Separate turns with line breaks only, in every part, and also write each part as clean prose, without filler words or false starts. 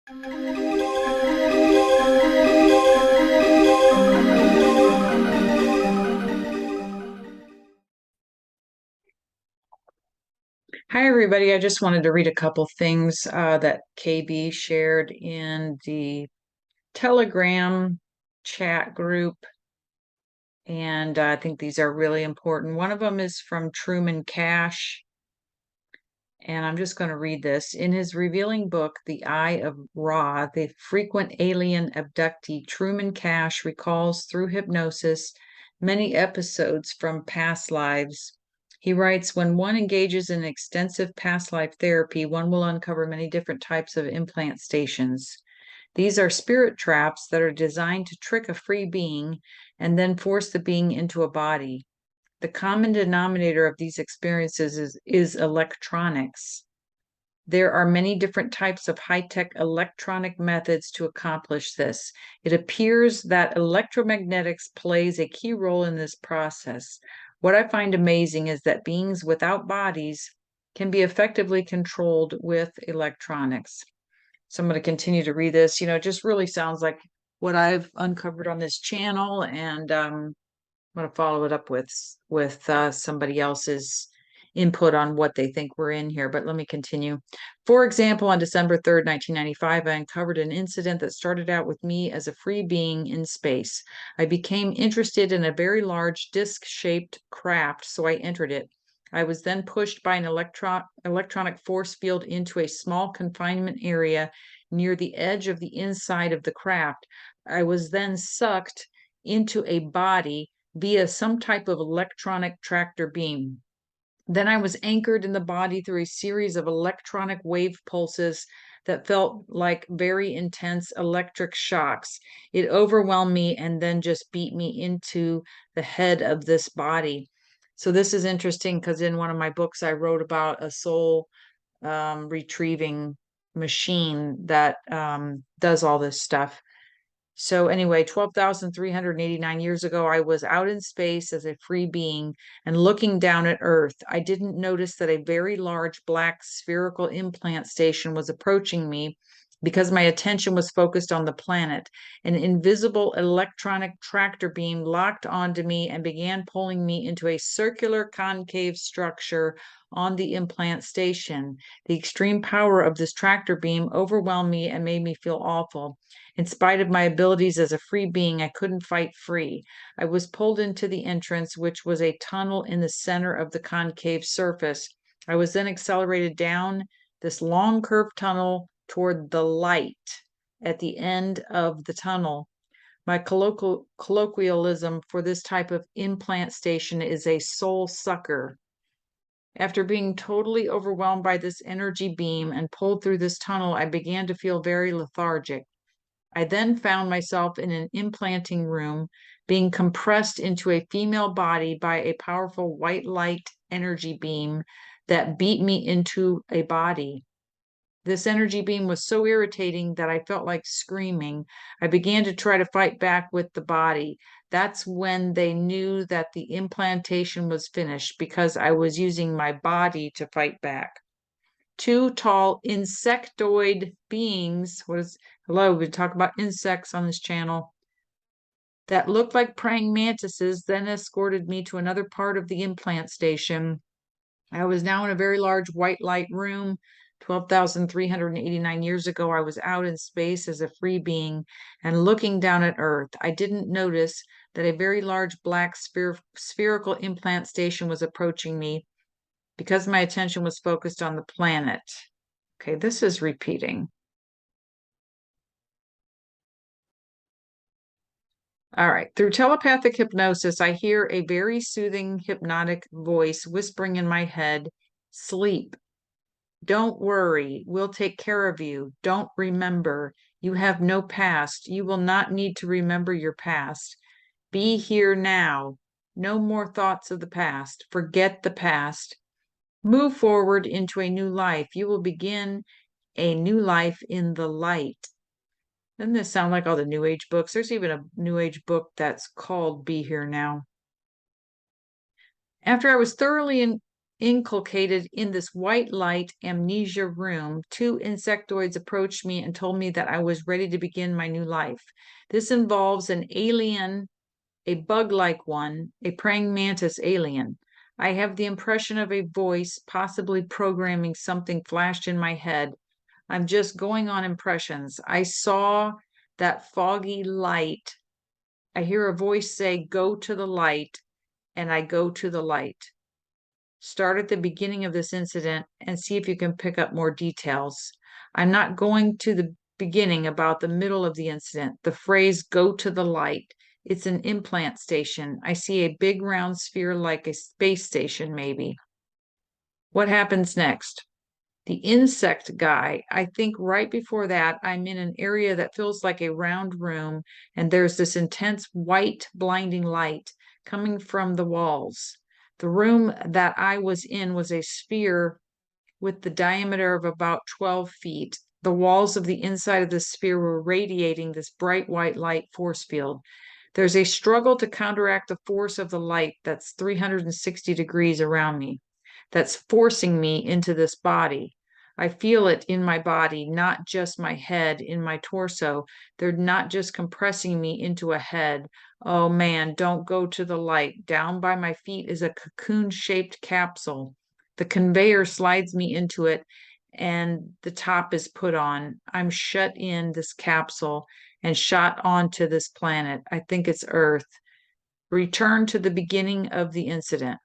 Hi, everybody. I just wanted to read a couple things that KB shared in the Telegram chat group. And I think these are really important. One of them is from Truman Cash. And I'm just going to read this. In his revealing book, The Eye of Ra, the frequent alien abductee, Truman Cash recalls through hypnosis many episodes from past lives. He writes, when one engages in extensive past life therapy, one will uncover many different types of implant stations. These are spirit traps that are designed to trick a free being and then force the being into a body. The common denominator of these experiences is electronics. There are many different types of high-tech electronic methods to accomplish this. It appears that electromagnetics plays a key role in this process. What I find amazing is that beings without bodies can be effectively controlled with electronics. So I'm going to continue to read this. It just really sounds like what I've uncovered on this channel, and I'm going to follow it up with somebody else's input on what they think we're in here, but let me continue. For example, on December 3rd, 1995, I uncovered an incident that started out with me as a free being in space. I became interested in a very large disc-shaped craft, so I entered it. I was then pushed by an electronic force field into a small confinement area near the edge of the inside of the craft. I was then sucked into a body via some type of electronic tractor beam. Then I was anchored in the body through a series of electronic wave pulses that felt like very intense electric shocks. It overwhelmed me and then just beat me into the head of this body. So this is interesting because in one of my books, I wrote about a soul retrieving machine that does all this stuff. So anyway, 12,389 years ago, I was out in space as a free being and looking down at Earth. I didn't notice that a very large black spherical implant station was approaching me because my attention was focused on the planet. An invisible electronic tractor beam locked onto me and began pulling me into a circular concave structure on the implant station. The extreme power of this tractor beam overwhelmed me and made me feel awful. In spite of my abilities as a free being, I couldn't fight free. I was pulled into the entrance, which was a tunnel in the center of the concave surface. I was then accelerated down this long curved tunnel toward the light at the end of the tunnel. My colloquialism for this type of implant station is a soul sucker. After being totally overwhelmed by this energy beam and pulled through this tunnel, I began to feel very lethargic. I then found myself in an implanting room being compressed into a female body by a powerful white light energy beam that beat me into a body. This energy beam was so irritating that I felt like screaming. I began to try to fight back with the body. That's when they knew that the implantation was finished because I was using my body to fight back. Two tall insectoid beings, hello, we talk about insects on this channel, that looked like praying mantises, then escorted me to another part of the implant station. I was now in a very large white light room. 12,389 years ago, I was out in space as a free being and looking down at Earth. I didn't notice that a very large black spherical implant station was approaching me because my attention was focused on the planet. Okay, this is repeating. All right. Through telepathic hypnosis, I hear a very soothing, hypnotic voice whispering in my head, sleep. Don't worry. We'll take care of you. Don't remember. You have no past. You will not need to remember your past. Be here now. No more thoughts of the past. Forget the past. Move forward into a new life. You will begin a new life in the light. Doesn't this sound like all the New Age books? There's even a New Age book that's called Be Here Now. After I was thoroughly inculcated in this white light amnesia room, two insectoids approached me and told me that I was ready to begin my new life. This involves an alien, a bug-like one, a praying mantis alien. I have the impression of a voice possibly programming something flashed in my head. I'm just going on impressions. I saw that foggy light. I hear a voice say, go to the light, and I go to the light. Start at the beginning of this incident and see if you can pick up more details. I'm not going to the beginning, about the middle of the incident. The phrase, go to the light. It's an implant station. I see a big round sphere like a space station, maybe. What happens next? The insect guy. I think right before that, I'm in an area that feels like a round room, and there's this intense white, blinding light coming from the walls. The room that I was in was a sphere with the diameter of about 12 feet. The walls of the inside of the sphere were radiating this bright white light force field. There's a struggle to counteract the force of the light that's 360 degrees around me, that's forcing me into this body. I feel it in my body, not just my head, in my torso. They're not just compressing me into a head. Oh man, don't go to the light. Down by my feet is a cocoon-shaped capsule. The conveyor slides me into it, and the top is put on. I'm shut in this capsule and shot onto this planet. I think it's Earth. Return to the beginning of the incident.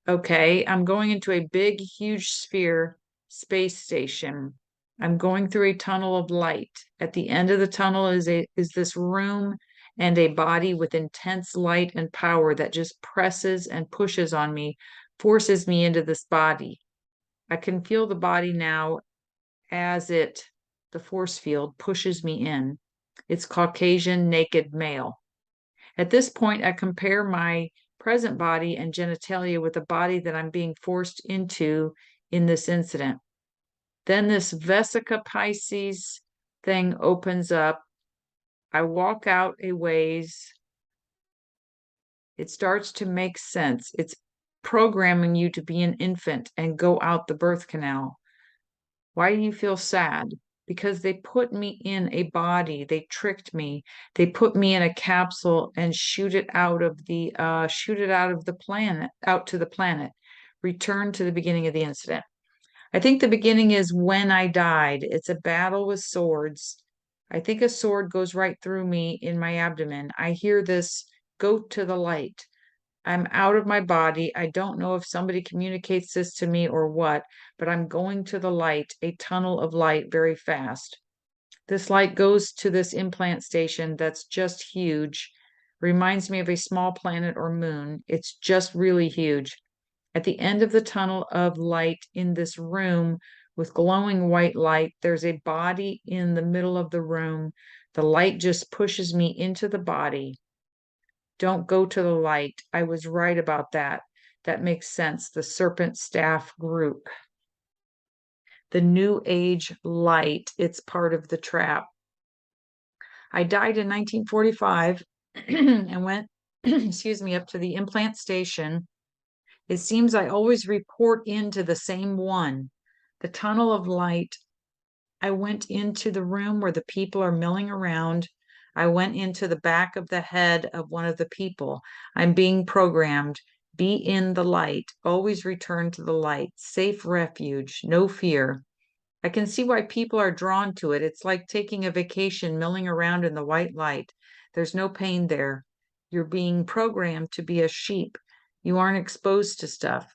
Okay, I'm going into a big, huge sphere space station. I'm going through a tunnel of light. At the end of the tunnel is this room and a body with intense light and power that just presses and pushes on me, forces me into this body. I can feel the body now as the force field pushes me in. It's Caucasian, naked male. At this point, I compare my present body and genitalia with the body that I'm being forced into in this incident. Then this Vesica Pisces thing opens up. I walk out a ways. It starts to make sense. It's programming you to be an infant and go out the birth canal. Why do you feel sad? Because they put me in a body. They tricked me. They put me in a capsule and shoot it out of the planet, out to the planet. Return to the beginning of the incident. I think the beginning is when I died. It's a battle with swords. I think a sword goes right through me in my abdomen. I hear this, go to the light. I'm out of my body. I don't know if somebody communicates this to me or what, but I'm going to the light, a tunnel of light very fast. This light goes to this implant station that's just huge. Reminds me of a small planet or moon. It's just really huge. At the end of the tunnel of light in this room with glowing white light, there's a body in the middle of the room. The light just pushes me into the body. Don't go to the light. I was right about that. That makes sense. The Serpent Staff group. The New Age light. It's part of the trap. I died in 1945 and went, excuse me, up to the implant station. It seems I always report into the same one. The tunnel of light. I went into the room where the people are milling around. I went into the back of the head of one of the people. I'm being programmed. Be in the light. Always return to the light. Safe refuge. No fear. I can see why people are drawn to it. It's like taking a vacation, milling around in the white light. There's no pain there. You're being programmed to be a sheep. You aren't exposed to stuff.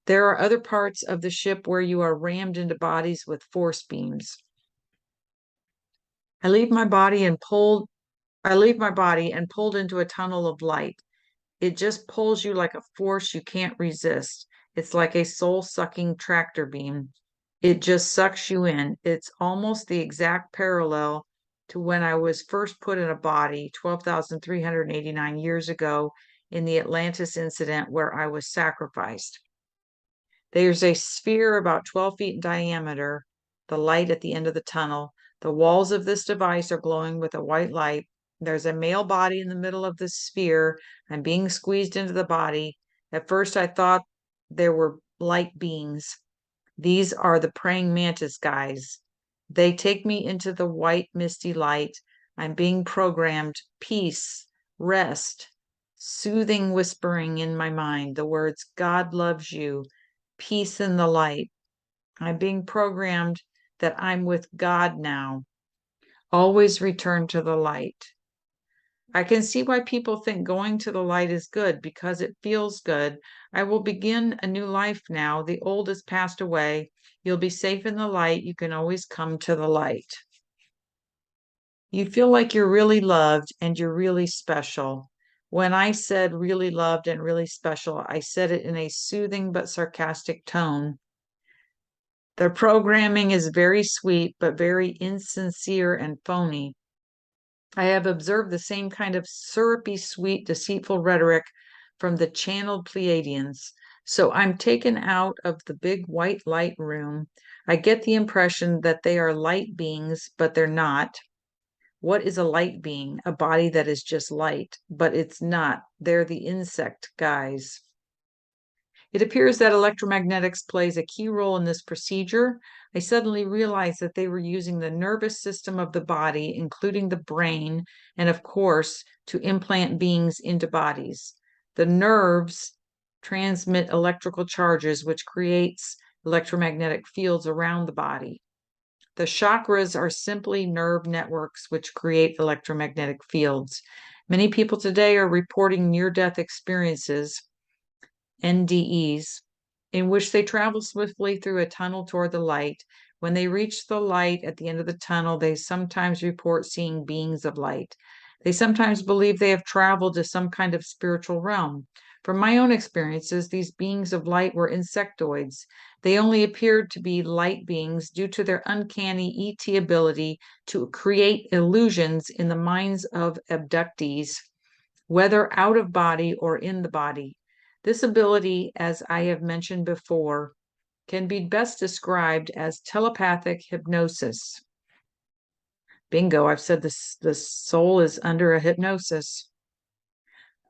There are other parts of the ship where you are rammed into bodies with force beams. I leave my body and pulled into a tunnel of light. It just pulls you like a force you can't resist. It's like a soul-sucking tractor beam. It just sucks you in. It's almost the exact parallel to when I was first put in a body 12,389 years ago in the Atlantis incident where I was sacrificed. There's a sphere about 12 feet in diameter, the light at the end of the tunnel. The walls of this device are glowing with a white light. There's a male body in the middle of the sphere. I'm being squeezed into the body. At first, I thought there were light beings. These are the praying mantis guys. They take me into the white, misty light. I'm being programmed peace, rest, soothing whispering in my mind the words, God loves you, peace in the light. I'm being programmed that I'm with God now. Always return to the light. I can see why people think going to the light is good because it feels good. I will begin a new life now. The old has passed away. You'll be safe in the light. You can always come to the light. You feel like you're really loved and you're really special. When I said really loved and really special, I said it in a soothing but sarcastic tone. The programming is very sweet, but very insincere and phony. I have observed the same kind of syrupy, sweet, deceitful rhetoric from the channeled Pleiadians. So I'm taken out of the big white light room. I get the impression that they are light beings, but they're not. What is a light being? A body that is just light, but it's not. They're the insect guys. It appears that electromagnetics plays a key role in this procedure. I suddenly realized that they were using the nervous system of the body, including the brain, and of course, to implant beings into bodies. The nerves transmit electrical charges, which creates electromagnetic fields around the body. The chakras are simply nerve networks which create electromagnetic fields. Many people today are reporting near-death experiences, NDEs, in which they travel swiftly through a tunnel toward the light. When they reach the light at the end of the tunnel, they sometimes report seeing beings of light. They sometimes believe they have traveled to some kind of spiritual realm. From my own experiences, these beings of light were insectoids. They only appeared to be light beings due to their uncanny ET ability to create illusions in the minds of abductees, whether out of body or in the body. This ability, as I have mentioned before, can be best described as telepathic hypnosis. Bingo, I've said this, the soul is under a hypnosis.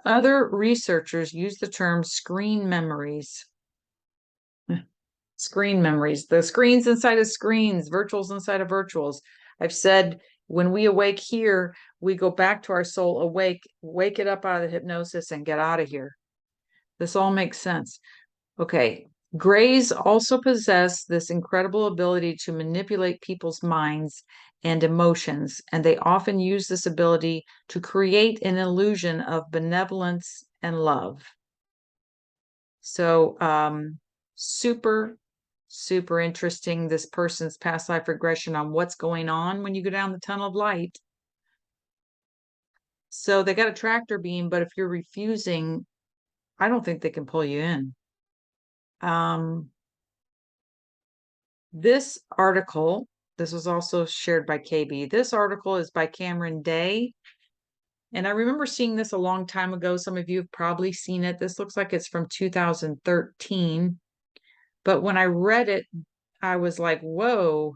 Other researchers use the term screen memories. Screen memories, the screens inside of screens, virtuals inside of virtuals. I've said when we awake here, we go back to our soul awake, wake it up out of the hypnosis and get out of here. This all makes sense. Okay. Greys also possess this incredible ability to manipulate people's minds and emotions, and they often use this ability to create an illusion of benevolence and love. So, super, super interesting, this person's past life regression on what's going on when you go down the tunnel of light. So they got a tractor beam, but if you're refusing, I don't think they can pull you in. This article, this was also shared by KB. This article is by Cameron Day. And I remember seeing this a long time ago. Some of you have probably seen it. This looks like it's from 2013. But when I read it, I was like, whoa,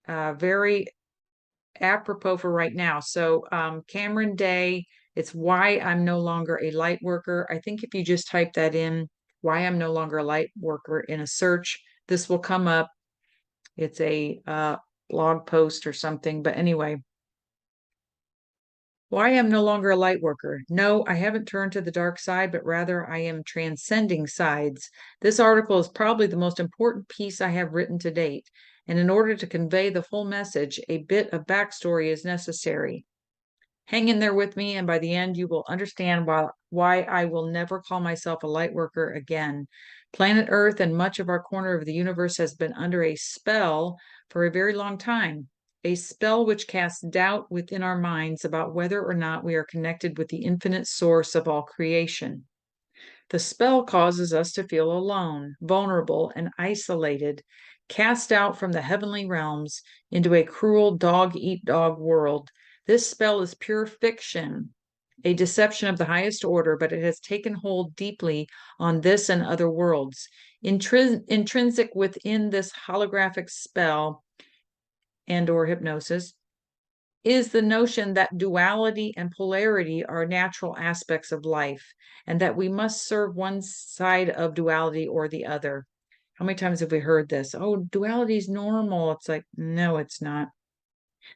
very apropos for right now. So Cameron Day, it's why I'm no longer a light worker. I think if you just type that in, why I'm no longer a light worker in a search, this will come up. It's a blog post or something. But anyway, why I'm no longer a light worker. No, I haven't turned to the dark side, but rather I am transcending sides. This article is probably the most important piece I have written to date. And in order to convey the full message, a bit of backstory is necessary. Hang in there with me, and by the end, you will understand why I will never call myself a light worker again. Planet Earth and much of our corner of the universe has been under a spell for a very long time, a spell which casts doubt within our minds about whether or not we are connected with the infinite source of all creation. The spell causes us to feel alone, vulnerable, and isolated, cast out from the heavenly realms into a cruel dog-eat-dog world. This spell is pure fiction, a deception of the highest order, but it has taken hold deeply on this and other worlds. Intrinsic within this holographic spell and or hypnosis is the notion that duality and polarity are natural aspects of life and that we must serve one side of duality or the other. How many times have we heard this? Oh, duality is normal. It's like, no, it's not.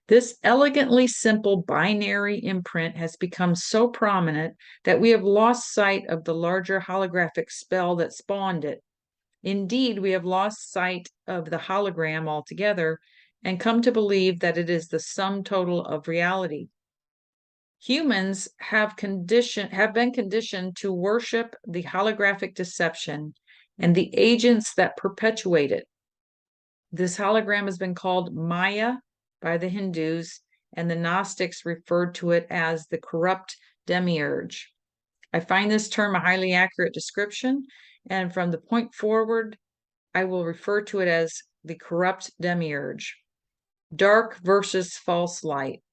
This elegantly simple binary imprint has become so prominent that we have lost sight of the larger holographic spell that spawned it. Indeed, we have lost sight of the hologram altogether and come to believe that it is the sum total of reality. Humans have been conditioned to worship the holographic deception and the agents that perpetuate it. This hologram has been called Maya by the Hindus, and the Gnostics referred to it as the corrupt demiurge. I find this term a highly accurate description, and from the point forward, I will refer to it as the corrupt demiurge. Dark versus false light,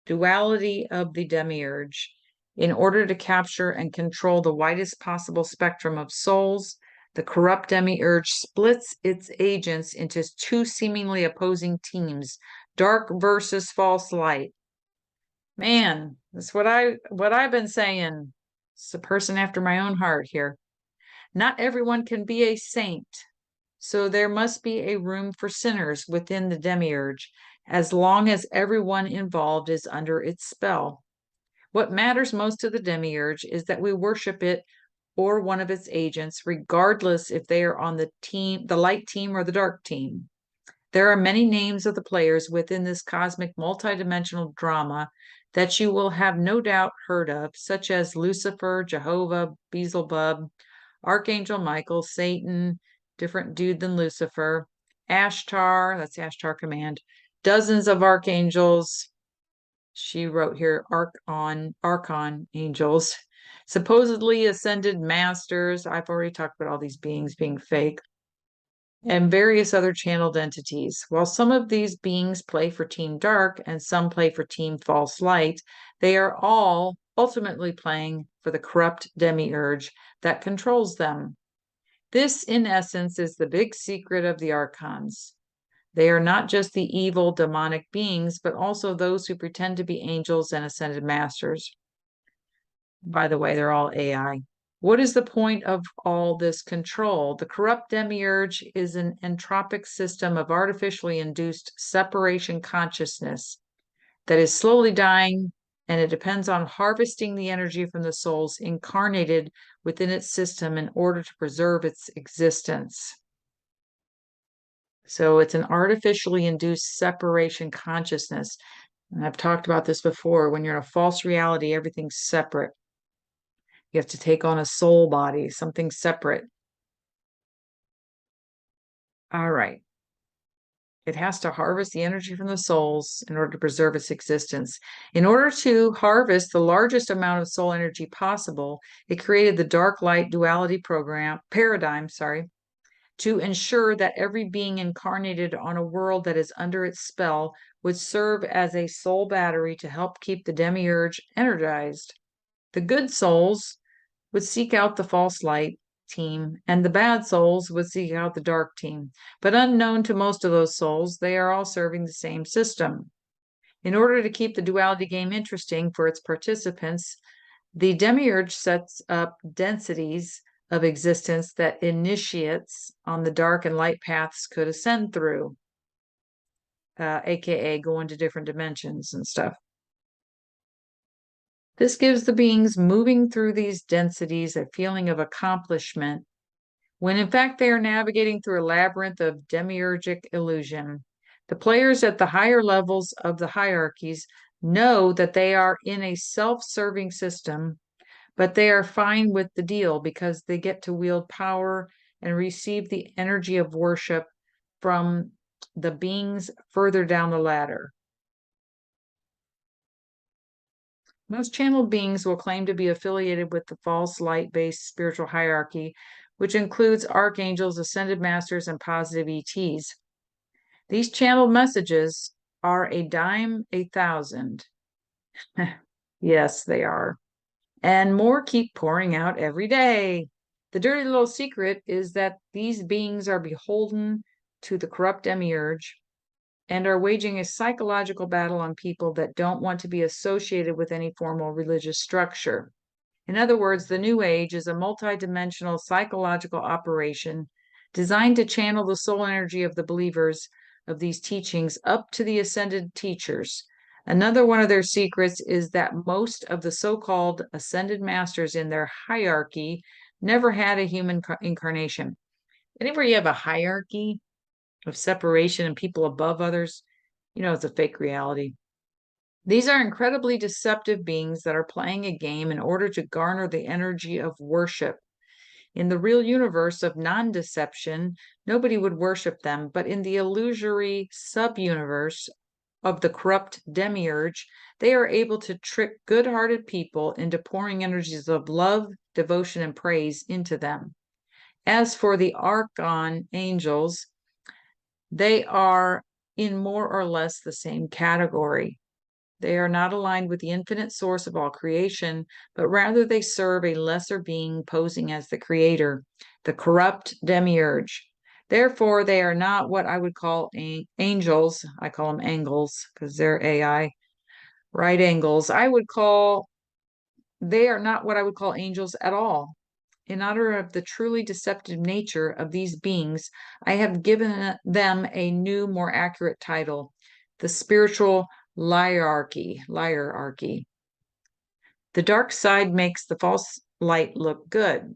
duality of the demiurge. In order to capture and control the widest possible spectrum of souls, the corrupt demiurge splits its agents into two seemingly opposing teams, dark versus false light. Man, that's what I've been saying. It's a person after my own heart here. Not everyone can be a saint, so there must be a room for sinners within the demiurge, as long as everyone involved is under its spell. What matters most to the demiurge is that we worship it or one of its agents, regardless if they are on the light team or the dark team. There are many names of the players within this cosmic multidimensional drama that you will have no doubt heard of, such as Lucifer, Jehovah, Beelzebub, Archangel Michael, Satan, different dude than Lucifer, Ashtar, that's Ashtar Command, dozens of archangels. She wrote here Archon angels, supposedly ascended masters. I've already talked about all these beings being fake, and various other channeled entities. While some of these beings play for Team Dark and some play for Team False Light, they are all ultimately playing for the corrupt demiurge that controls them. This, in essence, is the big secret of the Archons. They are not just the evil demonic beings, but also those who pretend to be angels and ascended masters. By the way, they're all AI. What is the point of all this control? The corrupt demiurge is an entropic system of artificially induced separation consciousness that is slowly dying, and it depends on harvesting the energy from the souls incarnated within its system in order to preserve its existence. So it's an artificially induced separation consciousness. And I've talked about this before. When you're in a false reality, everything's separate. You have to take on a soul body, something separate. All right. It has to harvest the energy from the souls in order to preserve its existence. In order to harvest the largest amount of soul energy possible, it created the dark light duality paradigm, to ensure that every being incarnated on a world that is under its spell would serve as a soul battery to help keep the demiurge energized. The good souls would seek out the false light team, and the bad souls would seek out the dark team. But unknown to most of those souls, they are all serving the same system. In order to keep the duality game interesting for its participants, the demiurge sets up densities of existence that initiates on the dark and light paths could ascend through, aka go into different dimensions and stuff. This gives the beings moving through these densities a feeling of accomplishment, when in fact they are navigating through a labyrinth of demiurgic illusion. The players at the higher levels of the hierarchies know that they are in a self-serving system, but they are fine with the deal because they get to wield power and receive the energy of worship from the beings further down the ladder. Most channeled beings will claim to be affiliated with the false light-based spiritual hierarchy, which includes archangels, ascended masters, and positive ETs. These channeled messages are a dime a thousand. Yes, they are. And more keep pouring out every day. The dirty little secret is that these beings are beholden to the corrupt demiurge, and are waging a psychological battle on people that don't want to be associated with any formal religious structure. In other words, the New Age is a multidimensional psychological operation designed to channel the soul energy of the believers of these teachings up to the ascended teachers. Another one of their secrets is that most of the so-called ascended masters in their hierarchy never had a human incarnation. Anywhere you have a hierarchy of separation and people above others, it's a fake reality. These are incredibly deceptive beings that are playing a game in order to garner the energy of worship. In the real universe of non-deception, nobody would worship them, but in the illusory sub-universe of the corrupt demiurge, they are able to trick good-hearted people into pouring energies of love, devotion, and praise into them. As for the archon angels, they are in more or less the same category. They are not aligned with the infinite source of all creation, but rather they serve a lesser being posing as the creator, the corrupt demiurge. Therefore, they are not what I would call angels. I call them angles because they're AI, right angles. They are not what I would call angels at all. In honor of the truly deceptive nature of these beings, I have given them a new, more accurate title, the spiritual liarchy. The dark side makes the false light look good.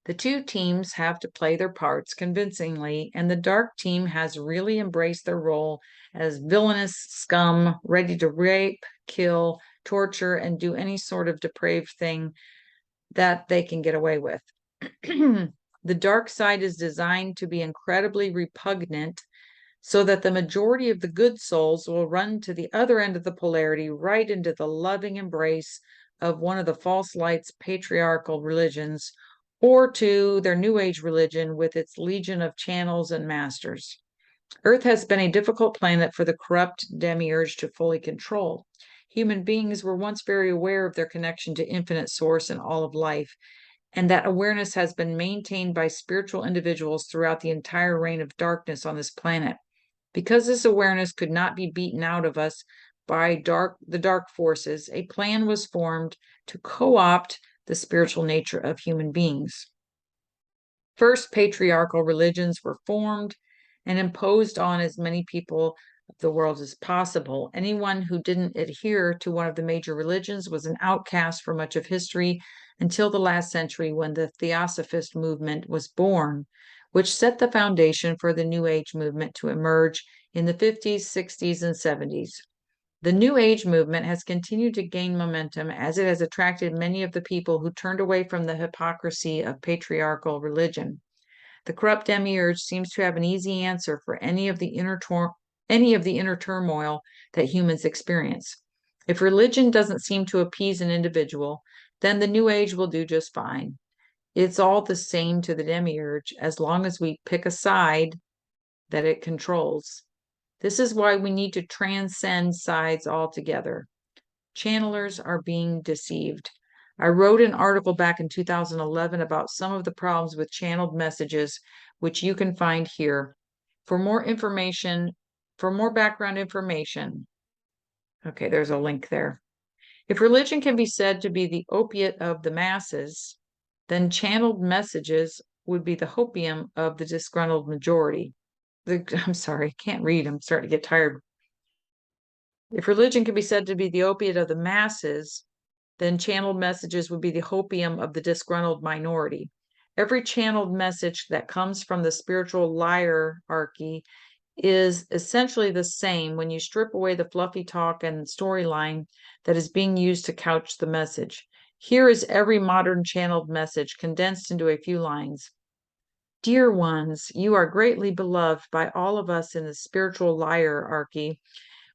The two teams have to play their parts convincingly, and the dark team has really embraced their role as villainous scum, ready to rape, kill, torture, and do any sort of depraved thing that they can get away with. The dark side is designed to be incredibly repugnant so that the majority of the good souls will run to the other end of the polarity, right into the loving embrace of one of the false light's patriarchal religions, or to their New Age religion with its legion of channels and masters. Earth has been a difficult planet for the corrupt demiurge to fully control. Human beings were once very aware of their connection to infinite source and all of life, and that awareness has been maintained by spiritual individuals throughout the entire reign of darkness on this planet. Because this awareness could not be beaten out of us by the dark forces, a plan was formed to co-opt the spiritual nature of human beings. First, patriarchal religions were formed and imposed on as many people of the world as possible. Anyone who didn't adhere to one of the major religions was an outcast for much of history until the last century when the Theosophist movement was born, which set the foundation for the New Age movement to emerge in the 50s, 60s, and 70s. The New Age movement has continued to gain momentum as it has attracted many of the people who turned away from the hypocrisy of patriarchal religion. The corrupt demiurge seems to have an easy answer for any of the inner turmoil that humans experience. If religion doesn't seem to appease an individual, then the New Age will do just fine. It's all the same to the demiurge as long as we pick a side that it controls. This is why we need to transcend sides altogether. Channelers are being deceived. I wrote an article back in 2011 about some of the problems with channeled messages, which you can find here. For more background information, okay, there's a link there. If religion can be said to be the opiate of the masses, then channeled messages would be the hopium of the disgruntled majority. I'm sorry, I can't read. I'm starting to get tired. If religion can be said to be the opiate of the masses, then channeled messages would be the hopium of the disgruntled minority. Every channeled message that comes from the spiritual liarchy is essentially the same when you strip away the fluffy talk and storyline that is being used to couch the message. Here is every modern channeled message condensed into a few lines. Dear ones, you are greatly beloved by all of us in the spiritual liarchy.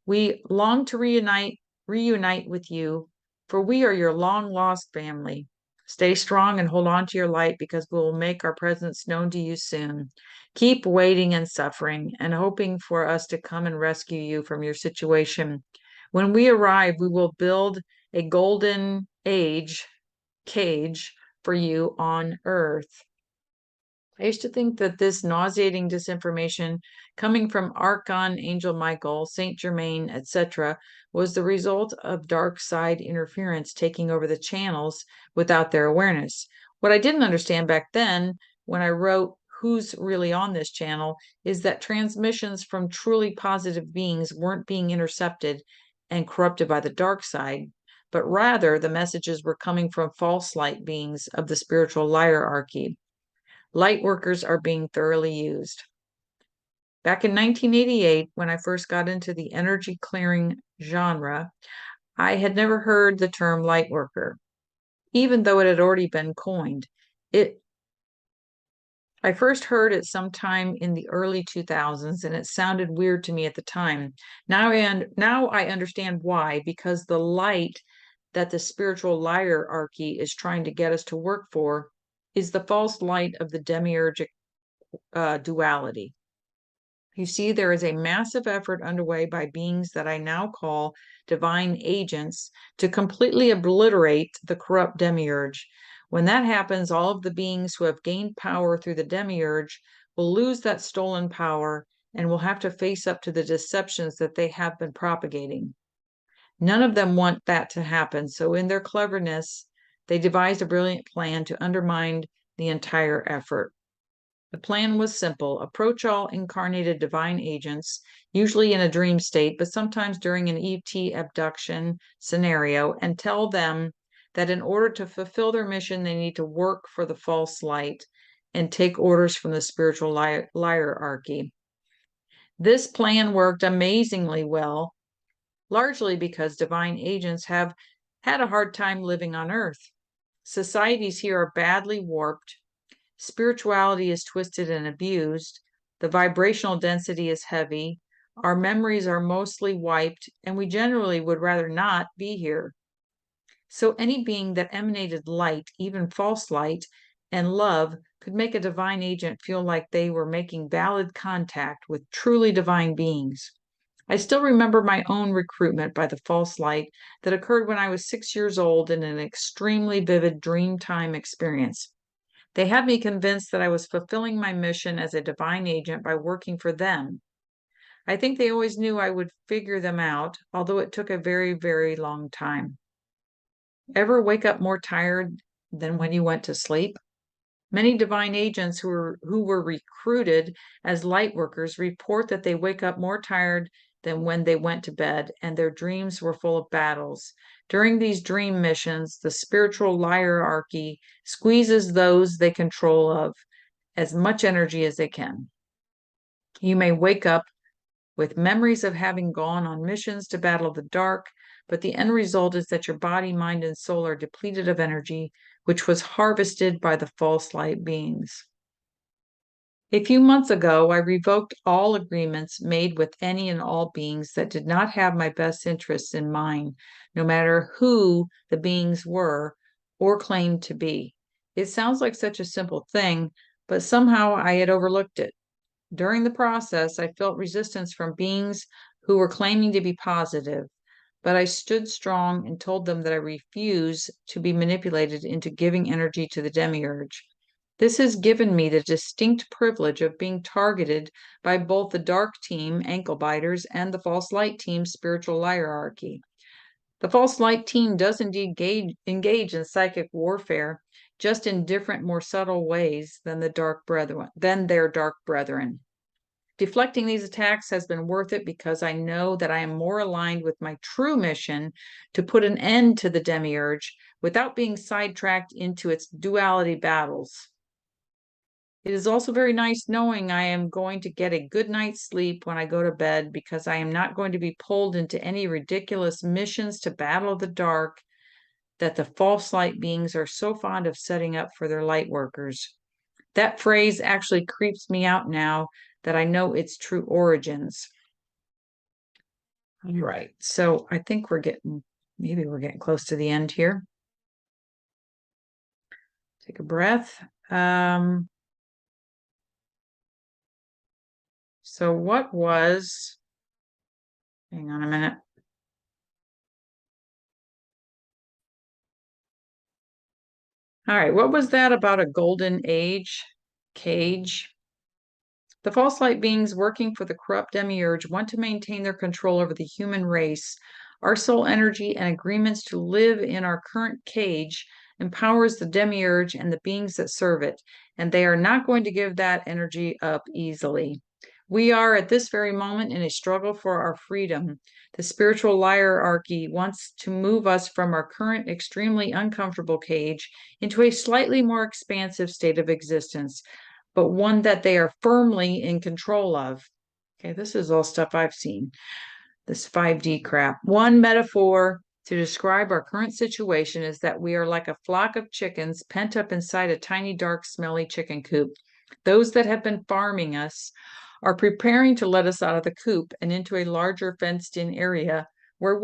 We long to reunite with you, for we are your long-lost family. Stay strong and hold on to your light because we will make our presence known to you soon. Keep waiting and suffering and hoping for us to come and rescue you from your situation. When we arrive, we will build a golden age cage for you on Earth. I used to think that this nauseating disinformation coming from Archon, Angel Michael, Saint Germain, etc., was the result of dark side interference taking over the channels without their awareness. What I didn't understand back then, when I wrote Who's Really on This Channel, is that transmissions from truly positive beings weren't being intercepted and corrupted by the dark side, but rather the messages were coming from false light beings of the spiritual hierarchy. Light workers are being thoroughly used. Back in 1988, when I first got into the energy clearing genre, I had never heard the term light worker, even though it had already been coined. I first heard it sometime in the early 2000s, and it sounded weird to me at the time. Now I understand why, because the light that the spiritual hierarchy is trying to get us to work for is the false light of the demiurgic duality. You see, there is a massive effort underway by beings that I now call divine agents to completely obliterate the corrupt demiurge. When that happens, all of the beings who have gained power through the demiurge will lose that stolen power and will have to face up to the deceptions that they have been propagating. None of them want that to happen, so in their cleverness, they devised a brilliant plan to undermine the entire effort. The plan was simple. Approach all incarnated divine agents, usually in a dream state, but sometimes during an ET abduction scenario, and tell them that in order to fulfill their mission, they need to work for the false light and take orders from the spiritual hierarchy. This plan worked amazingly well, largely because divine agents have had a hard time living on Earth. Societies here are badly warped. Spirituality is twisted and abused. The vibrational density is heavy. Our memories are mostly wiped, and we generally would rather not be here. So any being that emanated light, even false light, and love could make a divine agent feel like they were making valid contact with truly divine beings. I still remember my own recruitment by the false light that occurred when I was 6 years old in an extremely vivid dream time experience. They had me convinced that I was fulfilling my mission as a divine agent by working for them. I think they always knew I would figure them out, although it took a very, very long time. Ever wake up more tired than when you went to sleep? Many divine agents who were recruited as light workers report that they wake up more tired than when they went to bed, and their dreams were full of battles. During these dream missions, the spiritual hierarchy squeezes those they control of as much energy as they can. You may wake up with memories of having gone on missions to battle the dark, but the end result is that your body, mind, and soul are depleted of energy, which was harvested by the false light beings. A few months ago, I revoked all agreements made with any and all beings that did not have my best interests in mind, no matter who the beings were or claimed to be. It sounds like such a simple thing, but somehow I had overlooked it. During the process, I felt resistance from beings who were claiming to be positive, but I stood strong and told them that I refuse to be manipulated into giving energy to the demiurge. This has given me the distinct privilege of being targeted by both the dark team, ankle biters, and the false light team, spiritual hierarchy. The false light team does indeed engage in psychic warfare, just in different, more subtle ways than their dark brethren. Deflecting these attacks has been worth it because I know that I am more aligned with my true mission to put an end to the demiurge without being sidetracked into its duality battles. It is also very nice knowing I am going to get a good night's sleep when I go to bed because I am not going to be pulled into any ridiculous missions to battle the dark that the false light beings are so fond of setting up for their light workers. That phrase actually creeps me out now that I know its true origins. All right, so I think maybe we're getting close to the end here. Take a breath. So what was, hang on a minute. All right, what was that about a golden age? cage. The false light beings working for the corrupt demiurge want to maintain their control over the human race. Our soul energy and agreements to live in our current cage empowers the demiurge and the beings that serve it, and they are not going to give that energy up easily. We are at this very moment in a struggle for our freedom. The spiritual hierarchy wants to move us from our current extremely uncomfortable cage into a slightly more expansive state of existence, but one that they are firmly in control of. Okay, this is all stuff I've seen, this 5D crap. One metaphor to describe our current situation is that we are like a flock of chickens pent up inside a tiny, dark, smelly chicken coop. Those that have been farming us are preparing to let us out of the coop and into a larger fenced-in area where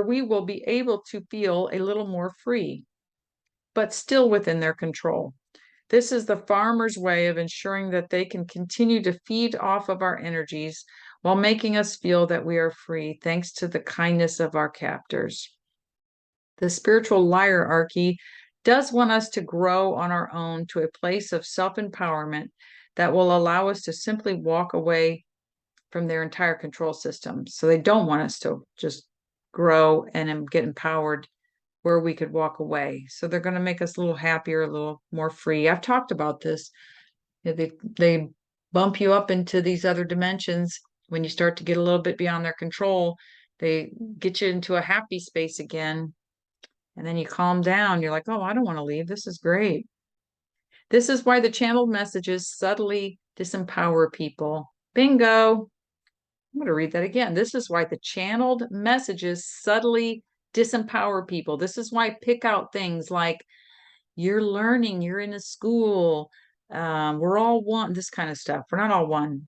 we will be able to feel a little more free, but still within their control. This is the farmer's way of ensuring that they can continue to feed off of our energies while making us feel that we are free, thanks to the kindness of our captors. The spiritual hierarchy does want us to grow on our own to a place of self-empowerment that will allow us to simply walk away from their entire control system. So they don't want us to just grow and get empowered where we could walk away. So they're going to make us a little happier, a little more free. I've talked about this. They bump you up into these other dimensions when you start to get a little bit beyond their control. They get you into a happy space again. And then you calm down. You're like, oh, I don't want to leave. This is great. This is why the channeled messages subtly disempower people. Bingo. I'm going to read that again. This is why the channeled messages subtly disempower people. This is why I pick out things like you're learning, you're in a school, we're all one, this kind of stuff. We're not all one.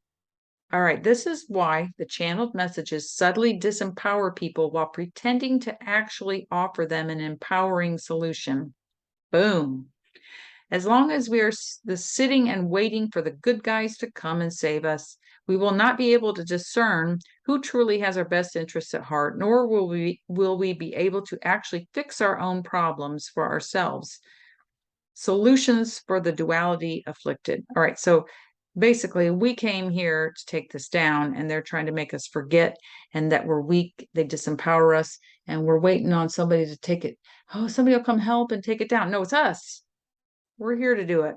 All right, this is why the channeled messages subtly disempower people while pretending to actually offer them an empowering solution. Boom. As long as we are sitting and waiting for the good guys to come and save us, we will not be able to discern who truly has our best interests at heart, nor will we be able to actually fix our own problems for ourselves. Solutions for the duality afflicted. All right, so basically we came here to take this down, and they're trying to make us forget and that we're weak. They disempower us, and we're waiting on somebody to take it. Oh, somebody will come help and take it down. No, it's us. We're here to do it.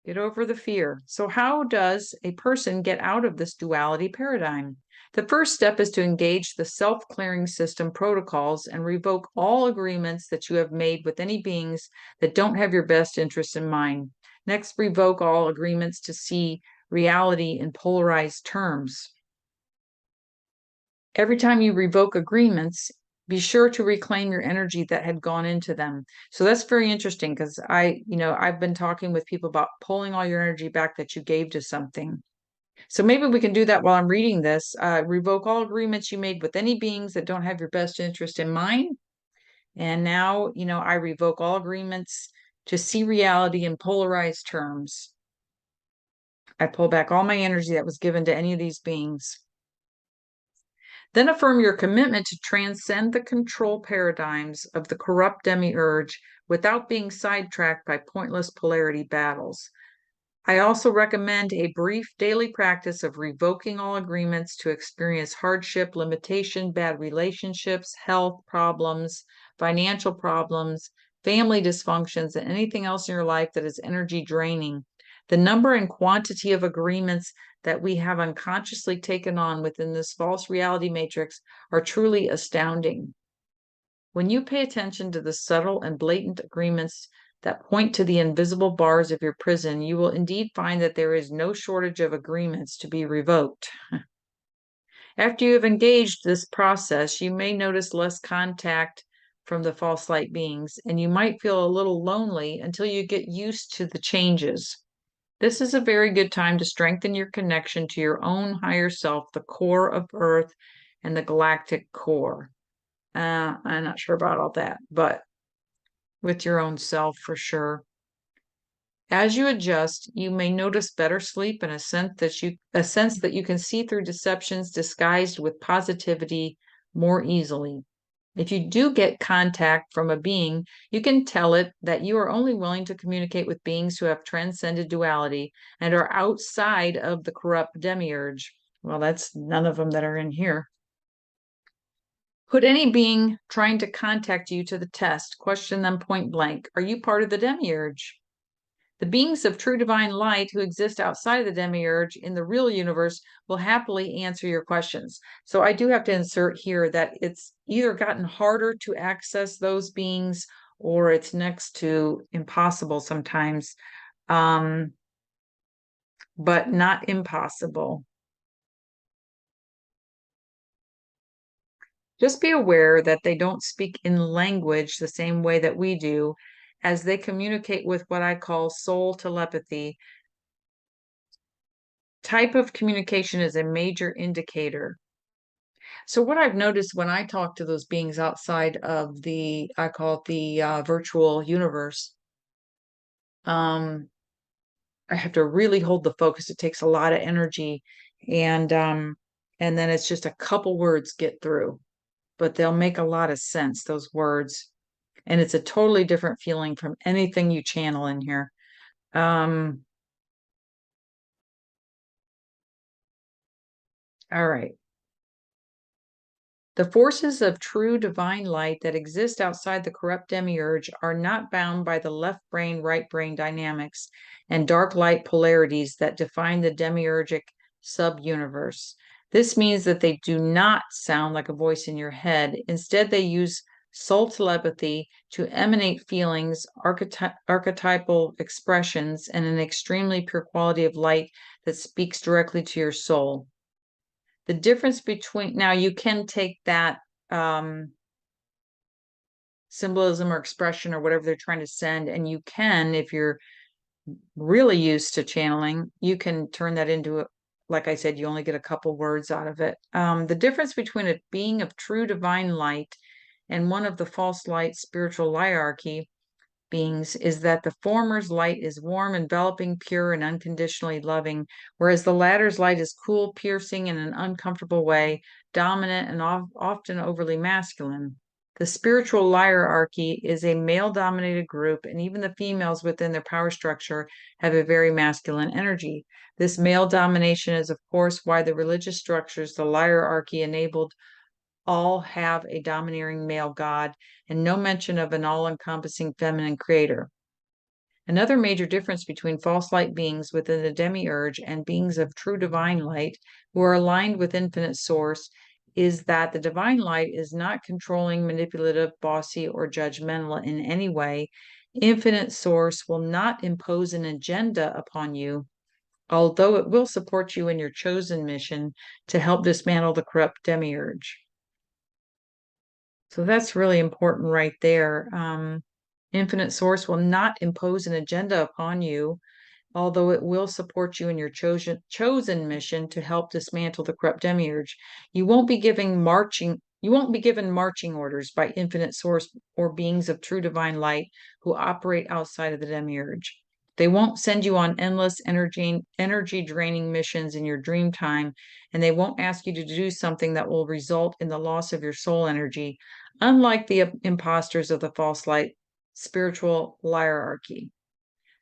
Get over the fear. So how does a person get out of this duality paradigm? The first step is to engage the self-clearing system protocols and revoke all agreements that you have made with any beings that don't have your best interest in mind. Next, revoke all agreements to see reality in polarized terms. Every time you revoke agreements, be sure to reclaim your energy that had gone into them. So that's very interesting because I've been talking with people about pulling all your energy back that you gave to something. So maybe we can do that while I'm reading this. Revoke all agreements you made with any beings that don't have your best interest in mind. And now, I revoke all agreements to see reality in polarized terms. I pull back all my energy that was given to any of these beings. Then affirm your commitment to transcend the control paradigms of the corrupt demiurge without being sidetracked by pointless polarity battles. I also recommend a brief daily practice of revoking all agreements to experience hardship, limitation, bad relationships, health problems, financial problems, family dysfunctions, and anything else in your life that is energy draining. The number and quantity of agreements that we have unconsciously taken on within this false reality matrix are truly astounding. When you pay attention to the subtle and blatant agreements that point to the invisible bars of your prison, you will indeed find that there is no shortage of agreements to be revoked. After you have engaged this process, you may notice less contact from the false light beings, and you might feel a little lonely until you get used to the changes. This is a very good time to strengthen your connection to your own higher self, the core of Earth and the galactic core. I'm not sure about all that, but with your own self for sure. As you adjust, you may notice better sleep and a sense that you can see through deceptions disguised with positivity more easily. If you do get contact from a being, you can tell it that you are only willing to communicate with beings who have transcended duality and are outside of the corrupt demiurge. Well, that's none of them that are in here. Put any being trying to contact you to the test. Question them point blank. Are you part of the demiurge? The beings of true divine light who exist outside of the demiurge in the real universe will happily answer your questions. So I do have to insert here that it's either gotten harder to access those beings or it's next to impossible sometimes, but not impossible. Just be aware that they don't speak in language the same way that we do, as they communicate with what I call soul telepathy. Type of communication is a major indicator. So what I've noticed when I talk to those beings outside of I call it the virtual universe, I have to really hold the focus. It takes a lot of energy, and then it's just a couple words get through, but they'll make a lot of sense, those words. And it's a totally different feeling from anything you channel in here. All right. The forces of true divine light that exist outside the corrupt demiurge are not bound by the left brain, right brain dynamics and dark light polarities that define the demiurgic subuniverse. This means that they do not sound like a voice in your head. Instead, they use soul telepathy to emanate feelings, archetypal expressions, and an extremely pure quality of light that speaks directly to your soul. The difference between, now you can take that symbolism or expression or whatever they're trying to send, and you can, if you're really used to channeling, you can turn that into, like I said, you only get a couple words out of it. The difference between a being of true divine light and one of the false light spiritual hierarchy beings is that the former's light is warm, enveloping, pure, and unconditionally loving, whereas the latter's light is cool, piercing in an uncomfortable way, dominant, and often overly masculine. The spiritual hierarchy is a male-dominated group, and even the females within their power structure have a very masculine energy. This male domination is, of course, why the religious structures the hierarchy enabled all have a domineering male god and no mention of an all-encompassing feminine creator. Another major difference between false light beings within the demiurge and beings of true divine light who are aligned with infinite source is that the divine light is not controlling, manipulative, bossy, or judgmental in any way. Infinite source will not impose an agenda upon you, although it will support you in your chosen mission to help dismantle the corrupt demiurge. So that's really important right there. Infinite Source will not impose an agenda upon you, although it will support you in your chosen mission to help dismantle the corrupt demiurge. You won't be given marching orders by Infinite Source or beings of true divine light who operate outside of the demiurge. They won't send you on endless energy draining missions in your dream time, and they won't ask you to do something that will result in the loss of your soul energy, unlike the imposters of the false light spiritual hierarchy.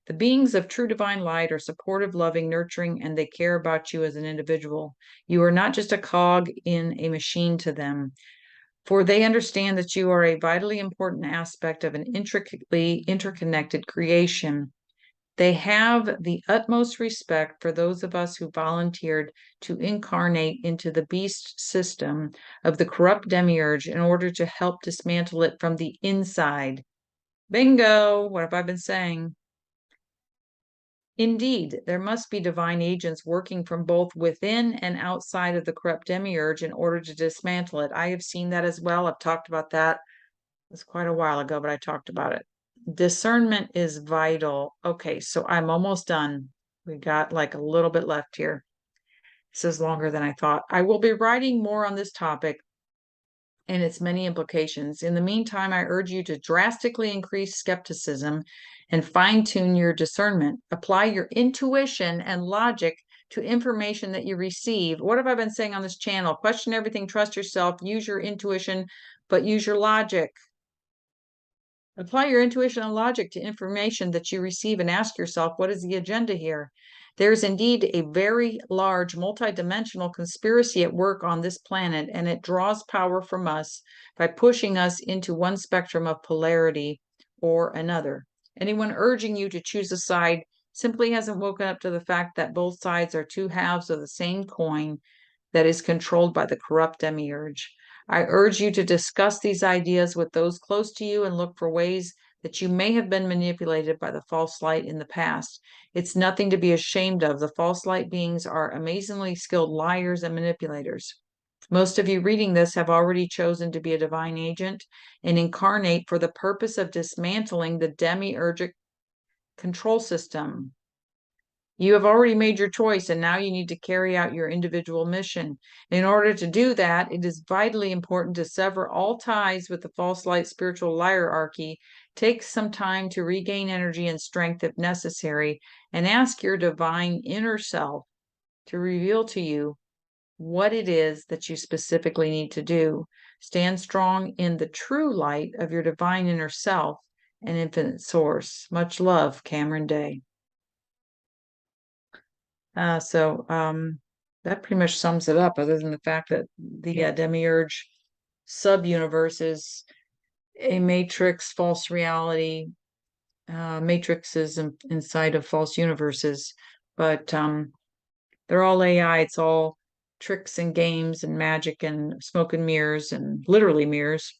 The beings of true divine light are supportive, loving, nurturing, and they care about you as an individual. You are not just a cog in a machine to them, for they understand that you are a vitally important aspect of an intricately interconnected creation. They have the utmost respect for those of us who volunteered to incarnate into the beast system of the corrupt demiurge in order to help dismantle it from the inside. Bingo! What have I been saying? Indeed, there must be divine agents working from both within and outside of the corrupt demiurge in order to dismantle it. I have seen that as well. I've talked about that. It was quite a while ago, but I talked about it. Discernment is vital. Okay, so I'm almost done. We got like a little bit left here. This is longer than I thought. I will be writing more on this topic and its many implications. In the meantime, I urge you to drastically increase skepticism and fine-tune your discernment. Apply your intuition and logic to information that you receive. What have I been saying on this channel? Question everything, trust yourself, use your intuition, but use your logic. Apply your intuition and logic to information that you receive and ask yourself, what is the agenda here? There's indeed a very large multidimensional conspiracy at work on this planet, and it draws power from us by pushing us into one spectrum of polarity or another. Anyone urging you to choose a side simply hasn't woken up to the fact that both sides are two halves of the same coin that is controlled by the corrupt demiurge. I urge you to discuss these ideas with those close to you and look for ways that you may have been manipulated by the false light in the past. It's nothing to be ashamed of. The false light beings are amazingly skilled liars and manipulators. Most of you reading this have already chosen to be a divine agent and incarnate for the purpose of dismantling the demiurgic control system. You have already made your choice, and now you need to carry out your individual mission. In order to do that, it is vitally important to sever all ties with the false light spiritual hierarchy. Take some time to regain energy and strength if necessary, and ask your divine inner self to reveal to you what it is that you specifically need to do. Stand strong in the true light of your divine inner self and infinite source. Much love, Cameron Day. That pretty much sums it up, other than the fact that the demiurge sub-universe is a matrix, false reality. Matrix is inside of false universes, but they're all AI. It's all tricks and games and magic and smoke and mirrors and literally mirrors,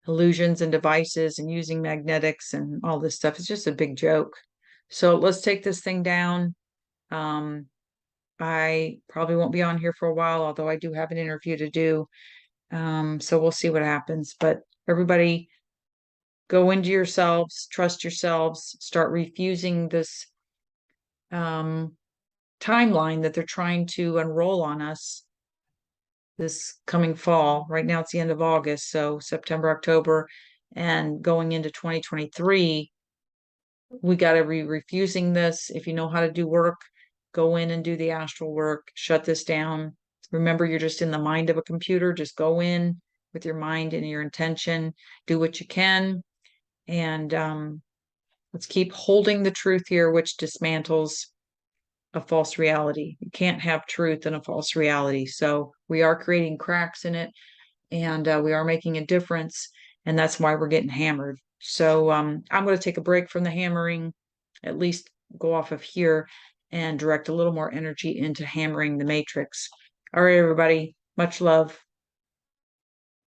illusions and devices and using magnetics and all this stuff. It's just a big joke. So let's take this thing down. I probably won't be on here for a while, although I do have an interview to do. So we'll see what happens. But everybody, go into yourselves, trust yourselves, start refusing this timeline that they're trying to unroll on us this coming fall. Right now it's the end of August, so September, October, and going into 2023, we got to be refusing this. If you know how to do work, go in and do the astral work, shut this down. Remember, you're just in the mind of a computer. Just go in with your mind and your intention, do what you can, and let's keep holding the truth here, which dismantles a false reality. You can't have truth in a false reality. So we are creating cracks in it, and we are making a difference, and that's why we're getting hammered. So I'm going to take a break from the hammering, at least go off of here and direct a little more energy into hammering the matrix. All right, everybody, much love.